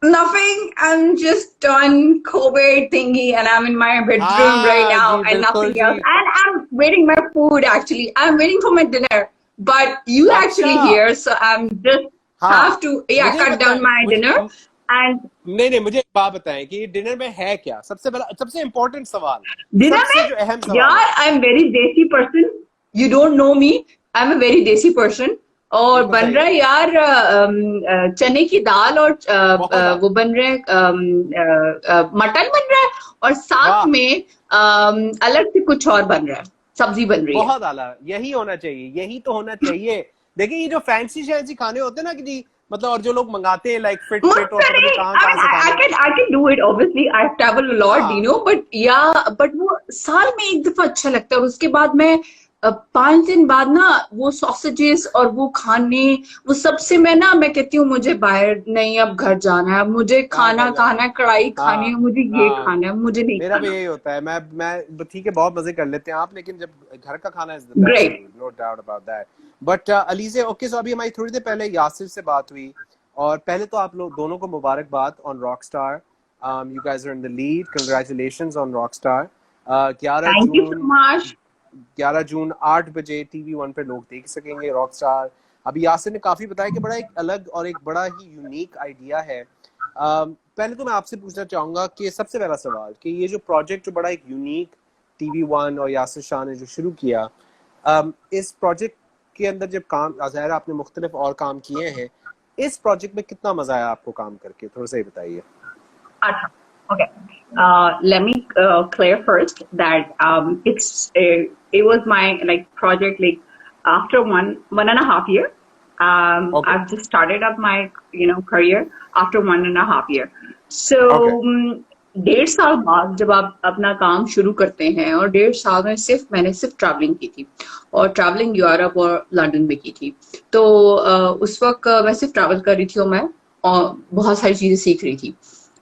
Nothing. I'm just on COVID thingy and I'm in my bedroom right now ji and बिल्कुल nothing else. Ji. And I'm waiting my food actually. I'm waiting for my dinner. But you actually अच्छा. here, so I'm just हाँ. have to मुझे cut down बताएं, my dinner. And नहीं मुझे एक बात बताएं कि डिनर में है क्या? सबसे पहला, सबसे इम्पोर्टेंट सवाल, dinner सबसे जो में, अहम सवाल यार, है. I'm very desi person. You don't know me. I'm a very desi person. और बिल्कुल बन सही रहा है. है यार चने की दाल और बहुत वो बन रहे हैं मटन बन रहा है और साथ वाह, में अलग से कुछ और बन रहा है, सब्जी बन रही है. बहुत आला. यही होना चाहिए, यही तो होना चाहिए. देखिए ये जो फैंसी शैंसी खाने होते हैं ना कि जी, मतलब, और जो लोग मंगाते हैं लाइक फिट मुझ फिट और पे पता नहीं नहीं, कहाँ कहाँ से खाने. I can do it obviously. I travel a lot, हाँ you know, but वो साल में एक दफा अच्छा लगता है और उसके बाद मैं 5 दिन बाद ना वो सॉसेजेस और वो खाने, वो सबसे मैं कहती हूँ मुझे बाहर नहीं, अब घर जाना है, मुझे हाँ खाना घर खाना जाना. है, कढ़ाई खानी है, हाँ मुझे ये हाँ, खाना है, मुझे नहीं मेरा भी खाना. यही होता है. मैं ठीक है, बहुत मजे कर लेते हैं आप, लेकिन जब घर का खाना is the best great. Food, no doubt about that. But Alizeh, okay, so अभी हमारी थोड़ी देर पहले यासिर से बात हुई और पहले तो आप लोग दोनों को मुबारकबाद on rockstar. You guys are in the lead, congratulations on rockstar. 11 thank you so June much. 11 जून 8 बजे TV1 पे लोग देख सकेंगे रॉकस्टार. अभी यासिर ने काफी बताया कि बड़ा एक अलग और एक बड़ा ही यूनिक आइडिया है. पहले तो मैं आपसे पूछना चाहूंगा कि सबसे पहला सवाल कि ये जो प्रोजेक्ट जो बड़ा एक यूनिक TV1 और यासिर शाह ने जो शुरू किया, इस प्रोजेक्ट के अंदर जब काम, ज़ाहिर आपने मुख्तलिफ और काम किए हैं, इस प्रोजेक्ट में कितना मजा आया आपको काम करके, थोड़ा सा ही बताइए. Acha. Okay. Let me clear first that it was my like project like after one and a half year. Okay I've just started up my career after 1.5 year. So okay 1.5 साल बाद जब आप अपना काम शुरू करते हैं और 1.5 साल में मैंने सिर्फ ट्रैवलिंग की थी और ट्रैवलिंग यूरोप और लंदन में की थी. तो उस वक्त मैं सिर्फ ट्रैवल कर रही थी और मैं बहुत सारी चीजें सीख रही थी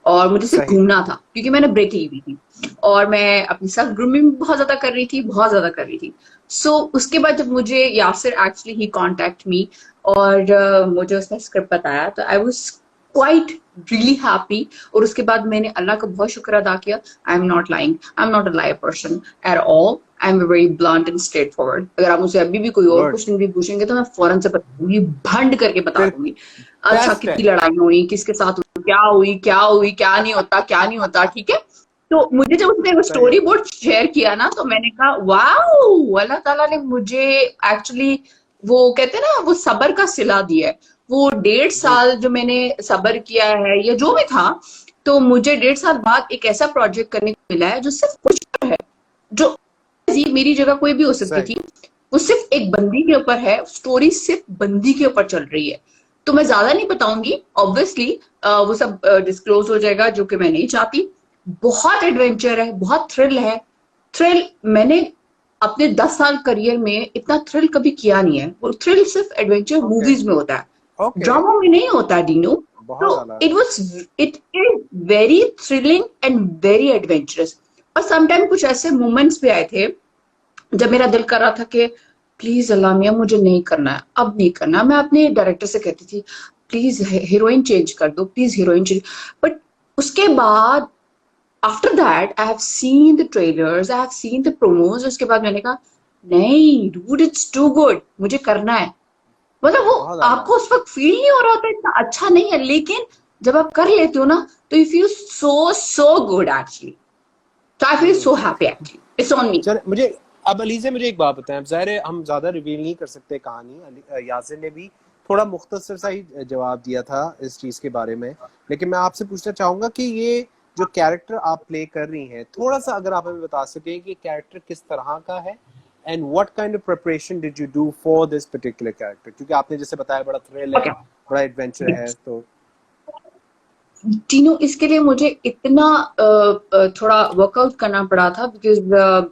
और मुझे सिर्फ सही. घूमना था क्योंकि मैंने ब्रेक ली हुई थी और मैं अपनी सेल्फ ग्रूमिंग बहुत ज्यादा कर रही थी, बहुत ज्यादा कर रही थी. सो उसके बाद जब मुझे यासिर एक्चुअली ही कॉन्टेक्ट मी और मुझे उसने स्क्रिप्ट बताया तो I was quite really happy. और उसके बाद मैंने अल्लाह का बहुत शुक्र अदा किया. I am not lying, I am not a liar person at all. I am very blunt and straight forward. अगर आप मुझे अभी भी कोई और गुड. क्वेश्चन भी पूछेंगे तो मैं फौरन से बता दूंगी, भंड करके बता फिर दूंगी. अच्छा, बेस्ट है. कितनी लड़ाई हुई, किसके साथ हुई, क्या नहीं होता, क्या नहीं होता, ठीक है. तो मुझे जब उसने वो सही स्टोरी है. बोर्ड शेयर किया ना तो मैंने कहा वाओ, अल्लाह ताला ने मुझे एक्चुअली वो कहते हैं ना वो सबर का सिला दिया है. वो 1.5 जी साल जो मैंने सबर किया है या जो भी था, तो मुझे 1.5 साल बाद एक ऐसा प्रोजेक्ट करने को मिला है जो सिर्फ कुछ है, जो मेरी जगह कोई भी हो सकती सही. थी. वो सिर्फ एक बंदी के ऊपर है, स्टोरी सिर्फ बंदी के ऊपर चल रही है. तो मैं ज्यादा नहीं बताऊंगी ऑब्वियसली, वो सब डिस्क्लोज हो जाएगा जो कि मैं नहीं चाहती. बहुत एडवेंचर है, बहुत थ्रिल है. थ्रिल मैंने अपने 10 साल करियर में इतना थ्रिल कभी किया नहीं है. वो थ्रिल सिर्फ एडवेंचर ओके मूवीज में होता है, ओके, ड्रामा में नहीं होता डीनो. तो बहुत आला. It is very thrilling and very adventurous. और समटाइम कुछ ऐसे मोमेंट्स भी आए थे जब मेरा दिल कर रहा था कि प्लीज अल्लाह मियां मुझे नहीं करना है, अब नहीं करना. मैं अपने डायरेक्टर से कहती थी प्लीज हीरोइन चेंज कर दो, प्लीज हीरोइन चेंज. बट उसके बाद after that I have seen the trailers, I have seen the promos, उसके बाद मैंने कहा नहीं डूड इट्स टू गुड, मुझे करना है। मतलब वो बहुत ज्यादा। आपको उस वक्त फील नहीं हो रहा होता इतना अच्छा नहीं है, लेकिन जब आप कर लेते हो ना तो you feel so good actually. So I feel so happy actually. It's on me. चल मुझे अब अली से मुझे एक बात बताएं। अब ज़ाहिर है हम ज्यादा रिवील नहीं कर सकते कहानी, यासिर ने भी थोड़ा मुख्तसर सा ही जवाब दिया था इस चीज के बारे में, लेकिन मैं आपसे पूछना चाहूंगा कि ये जो कैरेक्टर आप प्ले कर रही हैं, थोड़ा सा अगर आप हमें बता सकें कि कैरेक्टर किस तरह का है and what kind of preparation did you do for this particular character, क्योंकि आपने जैसे बताया बड़ा थ्रिल है, Okay. बड़ा एडवेंचर है, तो तीनों इसके लिए मुझे इतना थोड़ा वर्कआउट करना पड़ा था, बिकॉज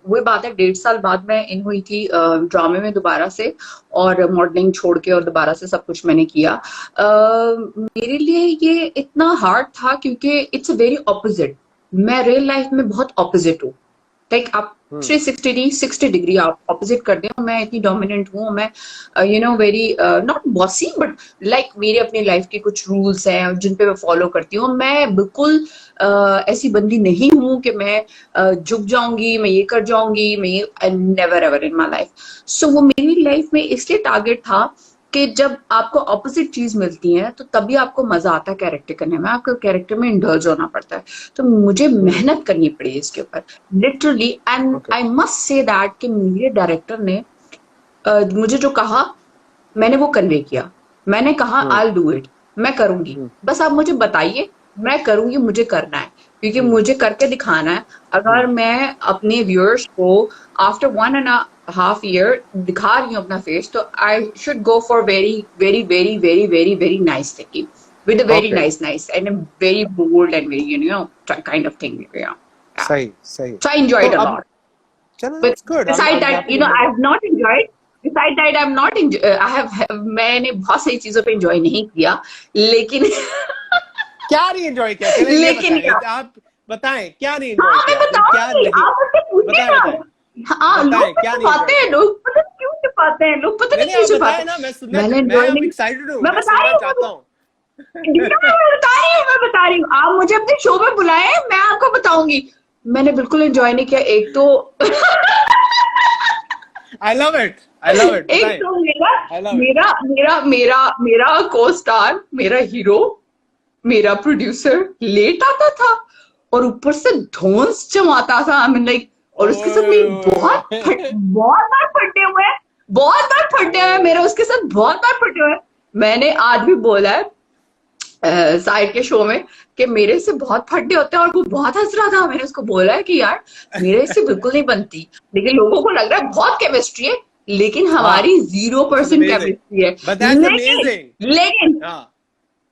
वही बात है 1.5 साल बाद मैं इन हुई थी ड्रामे में दोबारा से, और मॉडलिंग छोड़ के और दोबारा से सब कुछ मैंने किया। मेरे लिए ये इतना हार्ड था क्योंकि इट्स अ वेरी ऑपोजिट। मैं रियल लाइफ में बहुत ऑपोजिट हूँ। लाइक आप 60 डिग्री आप ऑपोजिट कर दें। मैं इतनी डोमिनेंट हूँ, मैं very not bossy, but like मेरे अपनी लाइफ के कुछ रूल्स हैं जिन पे मैं फॉलो करती हूँ। मैं बिल्कुल ऐसी बंदी नहीं हूँ कि मैं झुक जाऊंगी, मैं ये कर जाऊंगी, मैं ये never ever in my life. So वो मेरी लाइफ में इसलिए टारगेट था कि जब आपको ऑपोजिट चीज मिलती है तो तभी आपको मजा आता है कैरेक्टर करने में, आपको कैरेक्टर में इंडल्ज होना पड़ता है। तो मुझे मेहनत करनी पड़ी इसके ऊपर literally, and I must say that कि मेरे डायरेक्टर ने मुझे जो कहा मैंने वो कन्वे किया। मैंने कहा आई डू इट, मैं करूंगी, बस आप मुझे बताइए, मैं करूंगी, मुझे करना है क्योंकि मुझे करके दिखाना है। अगर मैं अपने व्यूअर्स को आफ्टर 1.5 ईयर दिखा रही हूँ अपना फेस, तो I should go for very very very very very very nice thinking with a very Okay. nice and a very bold and very kind of thing. Yeah. सही सही। So I enjoyed तो a अब lot. चलो But that's good. beside I'm that, happy to I know have not enjoyed. Beside that, I'm not enjoy. I have मैंने बहुत सारी चीजों पे enjoy नहीं किया, लेकिन क्या नहीं एंजॉय किया, चलिए ये लेकिन बताएं, आप बताएं क्या नहीं एंजॉय हाँ मैं किया आपने, क्या बताऊंगी, नहीं, आप मुझसे पूछिए बताएं ना। बताएं हाँ लोग बताएं तो क्या नहीं छुपाते एंजॉय हैं, किया। लोग पता नहीं क्यों छुपाते हैं, लोग पता नहीं नहीं नहीं क्यों आप छुपाते बताएं ना, हैं। मैंने मैं enjoy अब नहीं, एक्साइटेड हूँ, मैं मैं बता सुनना रही हूँ, चाहता हूँ। मैं बता रही हूँ, आप मुझे अपने शो में बुलाएं, मैं आपको बताऊंगी। मैंने बिल्कुल एंजॉय नहीं किया। एक तो I love it, I love it, एक बताएं। तो मेरा आई लव इट। मेरा मेरा मेरा मेरा को स्टार, मेरा हीरो, मेरा प्रोड्यूसर लेट आता था और ऊपर से धौंस जमाता था। आई मीन लाइक, और उसके साथ मेरी बहुत बार फटे हुए हैं, बहुत बार फटे हुए हैं मेरे उसके साथ, बहुत बार फटे हुए हैं। मैंने आज भी बोला है साइड के शो में कि मेरे से बहुत फड्डे होते हैं, और वो बहुत हंस रहा था। मैंने उसको बोला है कि यार मेरे से बिल्कुल नहीं बनती, लेकिन लोगों को लग रहा है बहुत केमिस्ट्री है, लेकिन हमारी 0% केमिस्ट्री है। But that's लेकिन amazing. लेकिन हाँ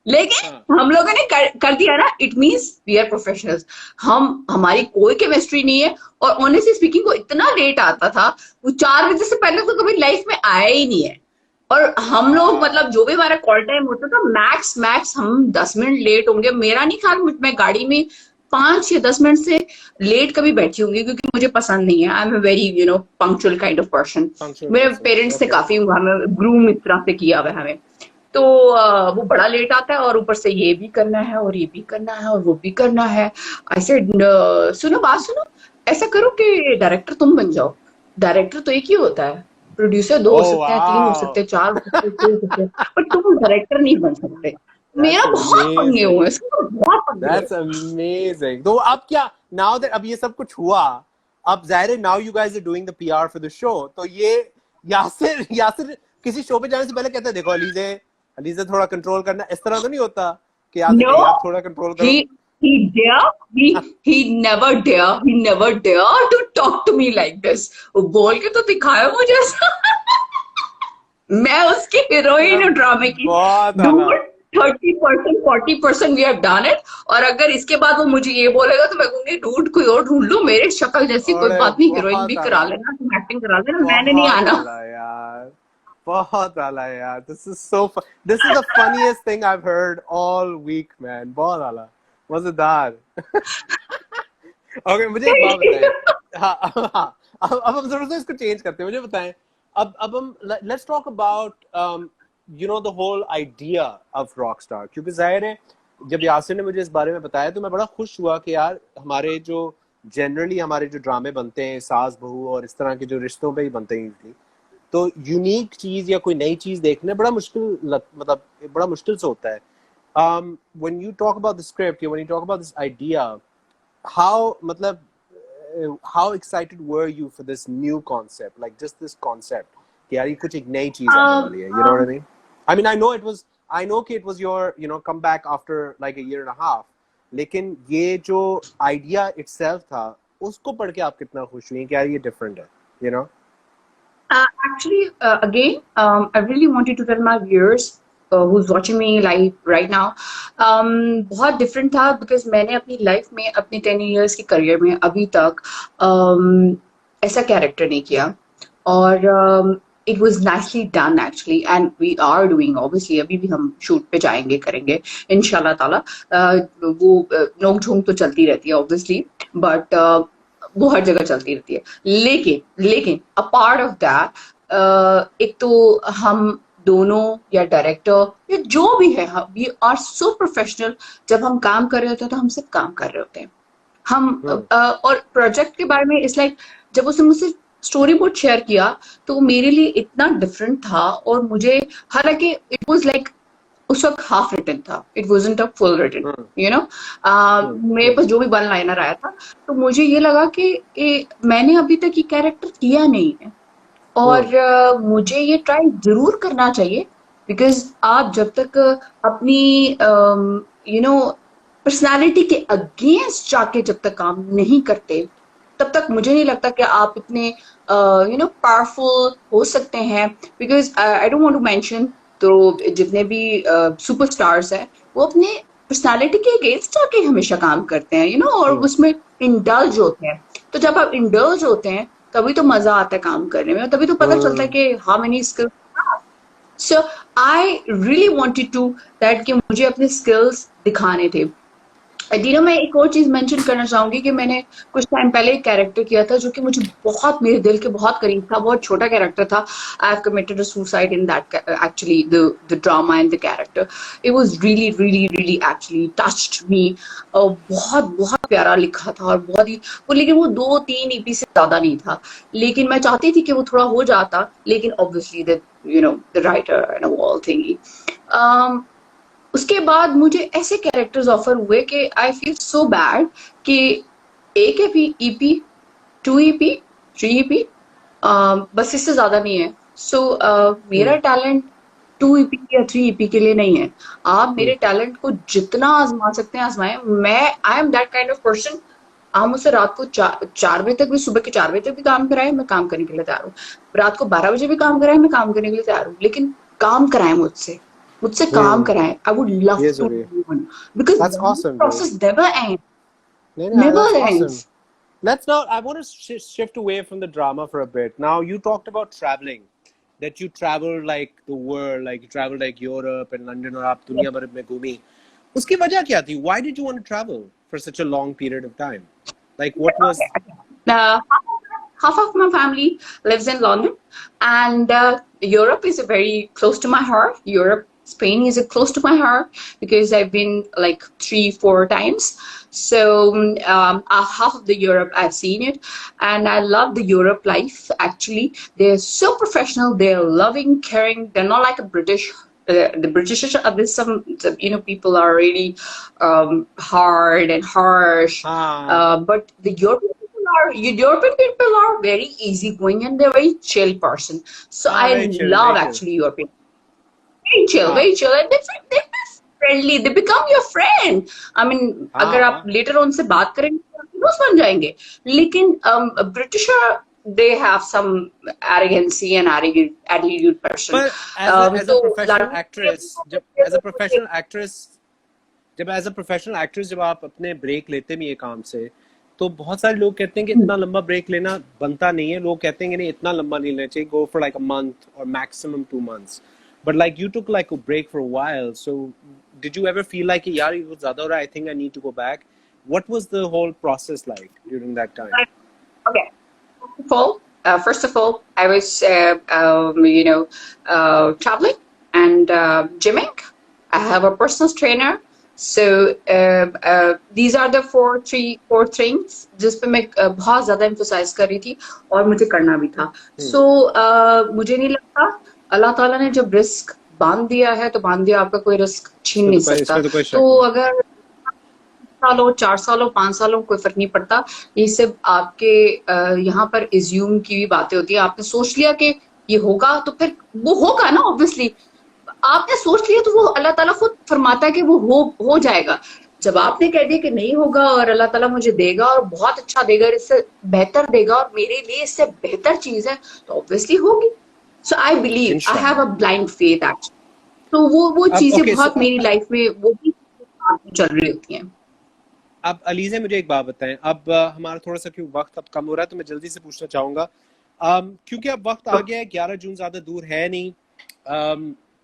लेकिन हम लोगों ने कर दिया ना, it means we are professionals. हमारी कोई केमिस्ट्री नहीं है। और ऑनेस्टली स्पीकिंग वो इतना लेट आता था, वो 4 बजे से पहले तो कभी लाइफ में आया ही नहीं है। और हम लोग मतलब जो भी हमारा कॉल टाइम होता था, मैक्स मैक्स हम 10 मिनट लेट होंगे। मेरा नहीं ख्याल, मैं गाड़ी में 5 या 10 मिनट से लेट कभी बैठी होंगी, क्योंकि मुझे पसंद नहीं है। I am a very punctual kind of person. मेरे पेरेंट्स ने काफी हमें ग्रूम इस तरह से किया हुआ है हमें। तो वो बड़ा लेट आता है, और ऊपर से ये भी करना है और ये भी करना है और वो भी करना है। ऐसे सुनो बात सुनो, ऐसा करो कि डायरेक्टर तुम बन जाओ। डायरेक्टर तो एक ही होता है, प्रोड्यूसर 2 हो सकते हैं, 3 हो सकते हैं, 4 हो सकते हैं, 6 हो सकते हैं, बट तुम डायरेक्टर नहीं बन सकते। मेरा बहुत पंगे हुए हैं, बहुत पंगे हुए। That's amazing. तो अब क्या, now that अब ये सब कुछ हुआ, अब जाहिर है now you guys are doing the PR for the show, तो ये यासिर किसी शो पे जाने से पहले कहता है देखो अलीज़े थोड़ा कंट्रोल करना, इस तरह तो नहीं होता कि यासिर No, आप थोड़ा कंट्रोल करो। he never dare to talk to me like this. वो बोल के तो दिखाया मुझे मैं उसकी हीरोइन हूँ ड्रामे की। बहुत 30% 40% वी हैव डन इट। और अगर इसके बाद वो मुझे ये बोलेगा तो मैं कहूंगी डूड कोई और ढूंढ लो, मेरे शक्ल जैसी कोई बात नहीं, हीरोइन भी करा लेना, तुम एक्टिंग करा लेना, मैंने नहीं आना। यार बहुत आला यार, this is the funniest thing I've heard all week man, बहुत आला, मजेदार। ओके मुझे एक बात बताएं। हाँ अब हम जरूर से इसको चेंज करते हैं, मुझे बताएं अब हम let's talk about the whole idea of Rockstar, क्योंकि जाहिर है जब यासिर ने मुझे इस बारे में बताया तो मैं बड़ा खुश हुआ कि यार हमारे जो जनरली हमारे जो ड्रामे बनते हैं सास बहू और इस तरह के जो रिश्तों पे ही बनते हैं usually, तो यूनिक चीज या कोई नई चीज देखने बड़ा मतलब बड़ा मुश्किल से होता है. When you talk about the script, when you talk about this idea, how मतलब how excited were you for this new concept, like just this concept कि यार ये कुछ एक नई चीज आने वाली है, you know what I mean? I mean, I know कि it was your comeback after like a year and a half, लेकिन ये जो idea itself था उसको पढ़ के आप कितना खुश हुई कि यार ये different है, you know? Actually, again, I really wanted to tell my viewers who's watching me live right now, बहुत different था because मैंने अपनी life में अपने 10 years के career में अभी तक ऐसा character नहीं किया और it was nicely done actually and we are doing obviously अभी भी हम shoot पे जाएंगे करेंगे इंशाल्लाह ताला वो नोक झोंक तो चलती रहती है obviously but वो हर जगह चलती रहती है लेकिन अ पार्ट ऑफ दैट एक तो हम दोनों या डायरेक्टर या जो भी है वी आर सो प्रोफेशनल. जब हम काम कर रहे होते हैं तो हम सिर्फ काम कर रहे होते हैं हम और प्रोजेक्ट के बारे में इट्स लाइक जब उसने मुझसे स्टोरी बोर्ड शेयर किया तो वो मेरे लिए इतना डिफरेंट था और मुझे हालांकि इट वाज लाइक उस वक्त हाफ रिटन था it wasn't a full written you know मेरे पास जो भी वन लाइनर आया था तो मुझे ये लगा कि मैंने अभी तक ये कैरेक्टर किया नहीं है और मुझे ये ट्राई जरूर करना चाहिए बिकॉज आप जब तक अपनी यू नो पर्सनालिटी के अगेंस्ट जाके जब तक काम नहीं करते तब तक मुझे नहीं लगता कि आप इतने यू नो पावरफुल हो सकते हैं because I don't want to mention तो जितने भी सुपरस्टार्स हैं वो अपने पर्सनालिटी के अगेंस्ट जाके हमेशा काम करते हैं यू नो और उसमें इंडल्ज होते हैं. तो जब आप इंडल्ज होते हैं तभी तो मजा आता है काम करने में तभी तो पता चलता है कि how many skills. So I really wanted to that कि मुझे अपने स्किल्स दिखाने थे. डीनो मैं एक और चीज मेंशन करना चाहूंगी कि मैंने कुछ टाइम पहले एक कैरेक्टर किया था जो कि मुझे बहुत मेरे दिल के बहुत करीब था. बहुत छोटा कैरेक्टर था. I have committed a suicide in that actually the drama and the character. It was really really really actually touched me. बहुत बहुत प्यारा लिखा था और बहुत ही वो लेकिन वो 2-3 ईपी से ज्यादा नहीं था लेकिन मैं चाहती थी कि वो थोड़ा हो जाता लेकिन obviously the you know the writer and all thing. उसके बाद मुझे ऐसे कैरेक्टर्स ऑफर हुए कि आई फील सो बैड कि एक ईपी 2 ईपी 3 ईपी बस इससे ज्यादा नहीं है. सो मेरा टैलेंट 2 ईपी या 3 ईपी के लिए नहीं है. आप मेरे टैलेंट को जितना आजमा सकते हैं आजमाएं. मैं I am that kind of person. आप मुझसे रात को 4 बजे तक भी सुबह के 4 बजे तक भी काम कराएं मैं काम करने के लिए तैयार हूँ. रात को 12 बजे भी काम कराएं मैं काम करने के लिए तैयार हूँ लेकिन काम कराएं मुझसे काम कराएं. I would love to do one because that's awesome, process never ends. Never ends. Awesome. Let's now. I want to shift away from the drama for a bit. Now you talked about traveling, that you traveled like the world, like you traveled like Europe and London, और आप दुनिया भर में घूमी. उसकी वजह क्या थी? Why did you want to travel for such a long period of time? Like what was? Half of my family lives in London, and Europe is very close to my heart. Spain is close to my heart because I've been like 3-4 times. So half of the Europe I've seen it, and I love the Europe life. Actually, they're so professional. They're loving, caring. They're not like a British. The British there's some you know people are really hard and harsh, but the European people are very easygoing and they're very chill person. So I love actually European. Very chill, and they're friendly. They become your friend. I mean, अगर आप later on से बात करेंगे तो दोस्त बन जाएंगे. लेकिन Britisher they have some arrogancy and attitude person. But as a professional actress, as a professional actress जब आप अपने break लेते भी ये काम से तो बहुत सारे लोग कहते हैं कि इतना लंबा ब्रेक लेना बनता नहीं है. लोग कहते हैं कि नहीं इतना लंबा नहीं लेना चाहिए. Go for like a month or maximum 2 months. But like you took like a break for a while. So did you ever feel like yaar ये बहुत ज़्यादा हो रहा है, I think I need to go back? What was the whole process like during that time? Okay. First of all, I was you know traveling and gymming. I have a personal trainer So these are the four things जिस पे मैं बहुत ज्यादा emphasize कर रही थी और मुझे करना भी था. So मुझे नहीं लगता अल्लाह ताला ने जब रिस्क बांध दिया है तो बांध दिया, आपका कोई रिस्क छीन नहीं सकता. इसमें तो कोई शक तो नहीं. अगर साल हो, 4 साल हो, 5 साल हो, कोई फर्क नहीं पड़ता. ये सिर्फ आपके यहाँ पर इज्यूम की भी बातें होती है. आपने सोच लिया कि ये होगा तो फिर वो होगा ना. ऑब्वियसली आपने सोच लिया तो वो अल्लाह ताला खुद फरमाता है कि वो हो जाएगा. जब आपने कह दिया कि नहीं होगा और अल्लाह ताला मुझे देगा और बहुत अच्छा देगा, इससे बेहतर देगा और मेरे लिए इससे बेहतर चीज है, तो ऑब्वियसली होगी. So I believe, I have a blind faith actually. तो वो अब चीजें ओके, बहुत मेरी लाइफ में वो भी चल रही होती हैं. अब अलीज़े मुझे एक बात बताएं. अब हमारा थोड़ा सा क्यों वक्त अब कम हो रहा है तो मैं जल्दी से पूछना चाहूँगा, क्योंकि अब वक्त आ गया है, 11 जून ज़्यादा दूर है नहीं.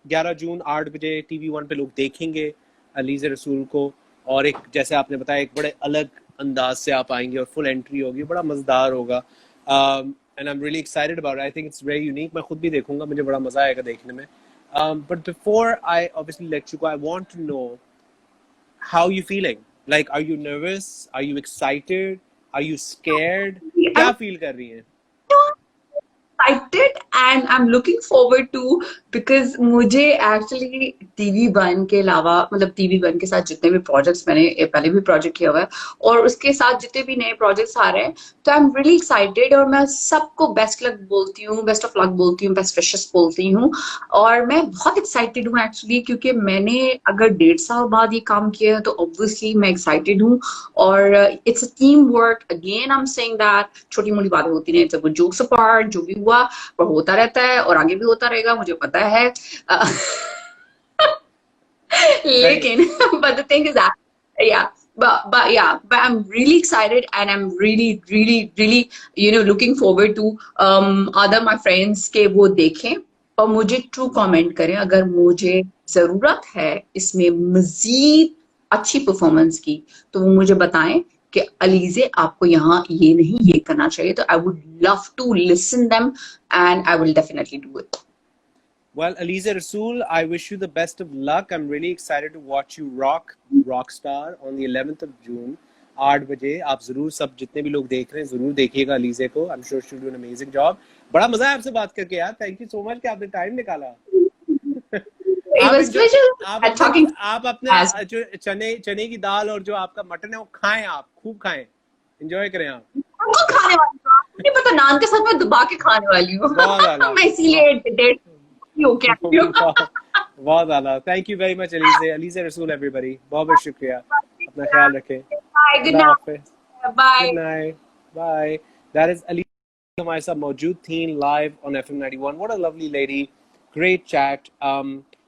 11 जून 8 बजे TV1 पे लोग देखेंगे अलीज़े रसूल को, और एक जैसे आपने बताया एक बड़े अलग अंदाज से आप आएंगे और फुल एंट्री होगी, बड़ा मज़ेदार होगा. And I am really excited about it. I think it's very unique. मैं खुद भी देखूंगा, मुझे बड़ा मज़ा आएगा देखने में. But before I obviously let you go, I want to know how you feeling? Like, are you nervous? Are you excited? Are you scared? क्या feel कर रही हैं? Excited and I'm looking forward to, because मुझे actually TV1 के अलावा, मतलब TV1 के साथ जितने भी प्रोजेक्ट्स मैंने पहले भी प्रोजेक्ट किया हुआ है और उसके साथ जितने भी नए प्रोजेक्ट्स आ रहे हैं, तो आई एम रियली एक्साइटेड. और मैं सबको बेस्ट लक बोलती हूँ, बेस्ट ऑफ लक बोलती हूँ, बेस्ट विशेस बोलती हूँ. और मैं बहुत एक्साइटेड हूँ एक्चुअली, क्योंकि मैंने अगर 1.5 साल बाद ये काम किया है तो ऑब्वियसली मैं एक्साइटेड हूँ. और it's a team work. Again I am saying that छोटी मोटी बातें होती नहीं, जब वो जोक्स अपार्ट जो भी हुआ वो होता रहता है और आगे भी होता रहेगा, मुझे पता है. लेकिन but the thing is that, yeah, but yeah, but I'm really excited and I'm really looking forward to other my friends के वो देखें और मुझे ट्रू कमेंट करें. अगर मुझे जरूरत है इसमें मजीद अच्छी परफॉर्मेंस की तो वो मुझे बताएं कि अलीजे आपको यहाँ ये नहीं ये करना चाहिए. तो I would love to listen them and I will definitely do it. Well, Alize Rasool, I wish you the best of luck. I'm really excited to watch you rock Rockstar on the 11th of June, 8 बजे. आप जरूर सब जितने भी लोग देख रहे हैं जरूर देखिएगा अलीजे को. I'm sure she'll do an amazing job. बड़ा मजा है आपसे बात करके यार. Thank you so much कि आपने टाइम निकाला. आप अपने जो चने की दाल और जो आपका मटन है वो खाएं, आप खूब खाएं, एंजॉय करें. आप खाने वाली नहीं पता, नान के साथ मैं दबा के खाने वाली हूँ. मैं इसीलिए बहुत ज्यादा. Thank you very much Alize Rasool. Everybody बहुत बहुत शुक्रिया. अपना ख्याल रखें. Good night. Bye. That is Alize हमारे साथ मौजूद थी live on FM 91. What a lovely lady. Great chat.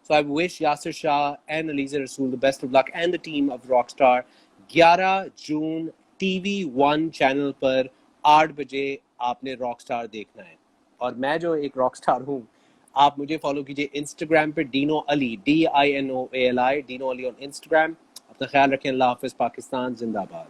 So I wish Yasir Shah and Alize Rasool the best of luck and the team of Rockstar. 11 June TV1 channel पर 8 बजे आपने Rockstar देखना है. और मैं जो एक रॉकस्टार हूँ, आप मुझे फॉलो कीजिए इंस्टाग्राम पे Dino Ali, DINOALI, Dino Ali on Instagram. अपना ख्याल रखें. अल्लाह हाफिज. पाकिस्तान जिंदाबाद.